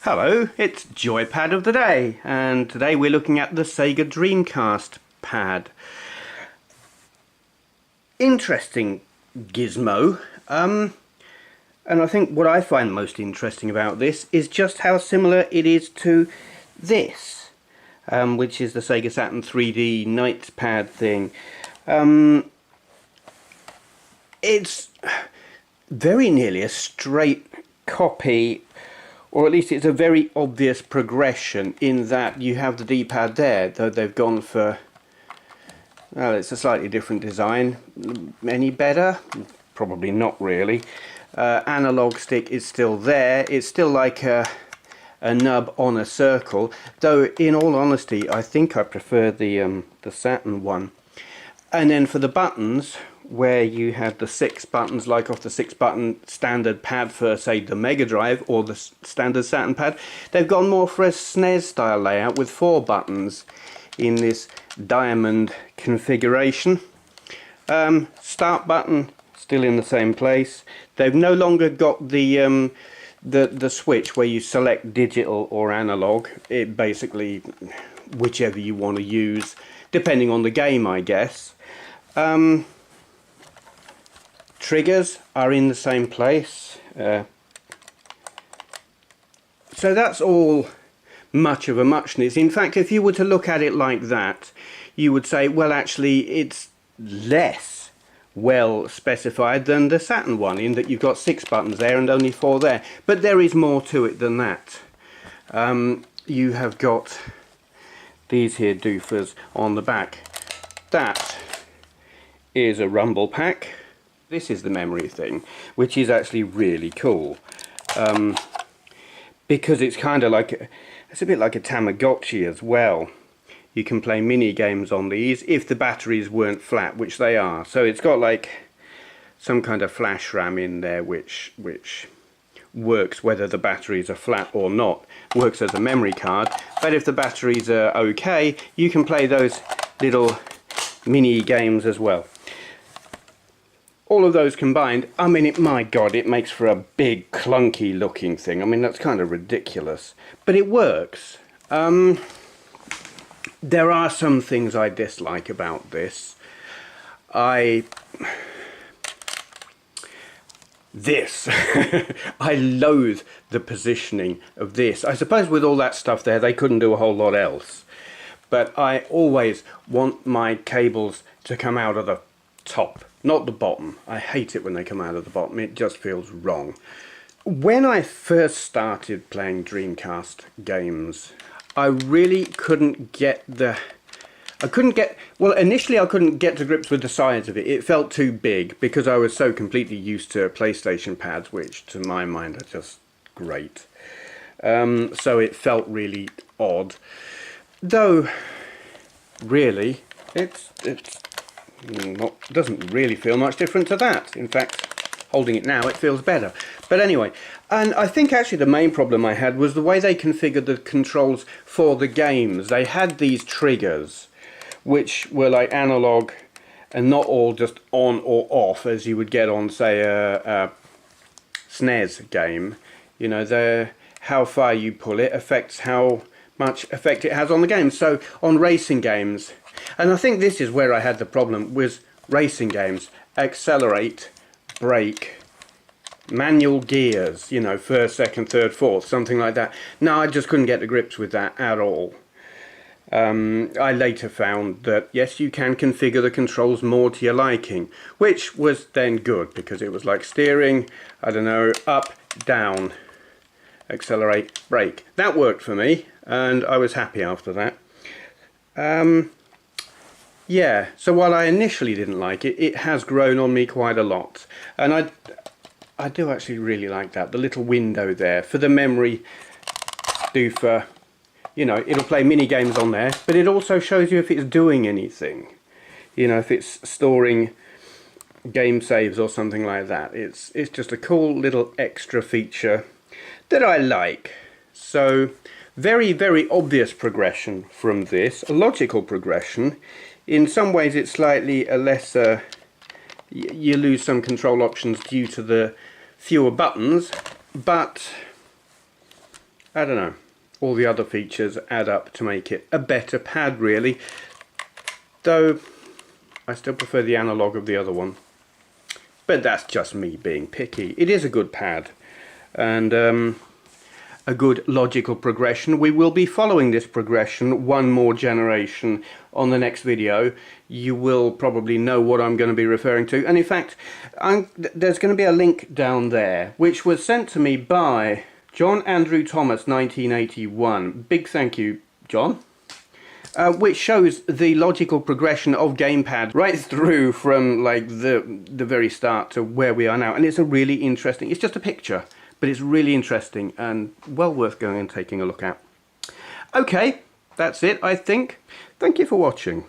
Hello, it's Joypad of the day, and today we're looking at the Sega Dreamcast pad. Interesting gizmo, and I think what I find most interesting about this is just how similar it is to this, which is the Sega Saturn 3D Knights pad thing. It's very nearly a straight copy, or at least it's a very obvious progression in that you have the D-pad there, though they've gone for, well, it's a slightly different design. Any better? Probably not really. Analog stick is still there. It's still like a nub on a circle, though in all honesty I think I prefer the Saturn one. And then for the buttons, where you had the 6 buttons like off the 6-button standard pad for, say, the Mega Drive or the standard Saturn pad, they've gone more for a SNES style layout with 4 buttons in this diamond configuration. Start button still in the same place. They've no longer got the switch where you select digital or analog. It basically, whichever you want to use, depending on the game, I guess. Triggers are in the same place, so that's all much of a muchness. In fact, if you were to look at it like that, you would say, well, actually it's less well specified than the Saturn one, in that you've got 6 buttons there and only 4 there. But there is more to it than that. You have got these here doofers on the back. That is a rumble pack. This is the memory thing, which is actually really cool, because it's kind of like, it's a bit like a Tamagotchi as well. You can play mini games on these if the batteries weren't flat, which they are. So it's got like some kind of flash RAM in there, which works whether the batteries are flat or not. Works as a memory card, but if the batteries are okay, you can play those little mini games as well. All of those combined, I mean, my God, it makes for a big, clunky looking thing. I mean, that's kind of ridiculous. But it works. There are some things I dislike about this. I loathe the positioning of this. I suppose with all that stuff there, they couldn't do a whole lot else. But I always want my cables to come out of the top, not the bottom. I hate it when they come out of the bottom. It just feels wrong. When I first started playing Dreamcast games, I really couldn't get well, initially I couldn't get to grips with the size of it. It felt too big because I was so completely used to PlayStation pads, which to my mind are just great. So it felt really odd. Though, really, it doesn't really feel much different to that. In fact, holding it now, it feels better. But anyway, and I think actually the main problem I had was the way they configured the controls for the games. They had these triggers, which were like analog and not all just on or off as you would get on, say, a SNES game. You know, how far you pull it affects how much effect it has on the game. So on racing games, and I think this is where I had the problem with racing games, accelerate, brake, manual gears, you know, first, second, third, fourth, something like that. No, I just couldn't get to grips with that at all. I later found that yes, you can configure the controls more to your liking, which was then good because it was like steering, I don't know, up, down, accelerate, brake. That worked for me and I was happy after that. Yeah, so while I initially didn't like it, it has grown on me quite a lot. And I do actually really like that. The little window there for the memory doofer. You know, it'll play mini games on there, but it also shows you if it's doing anything. You know, if it's storing game saves or something like that. It's just a cool little extra feature that I like. So, very, very obvious progression from this. A logical progression. In some ways it's slightly a lesser, you lose some control options due to the fewer buttons, but I don't know, all the other features add up to make it a better pad really, though I still prefer the analog of the other one. But that's just me being picky. It is a good pad, and a good logical progression. We will be following this progression one more generation on the next video. You will probably know what I'm going to be referring to, and in fact there's going to be a link down there which was sent to me by John Andrew Thomas 1981. Big thank you, John. Which shows the logical progression of gamepad right through from like the very start to where we are now, and it's a really interesting, it's just a picture, but it's really interesting and well worth going and taking a look at. Okay, that's it, I think. Thank you for watching.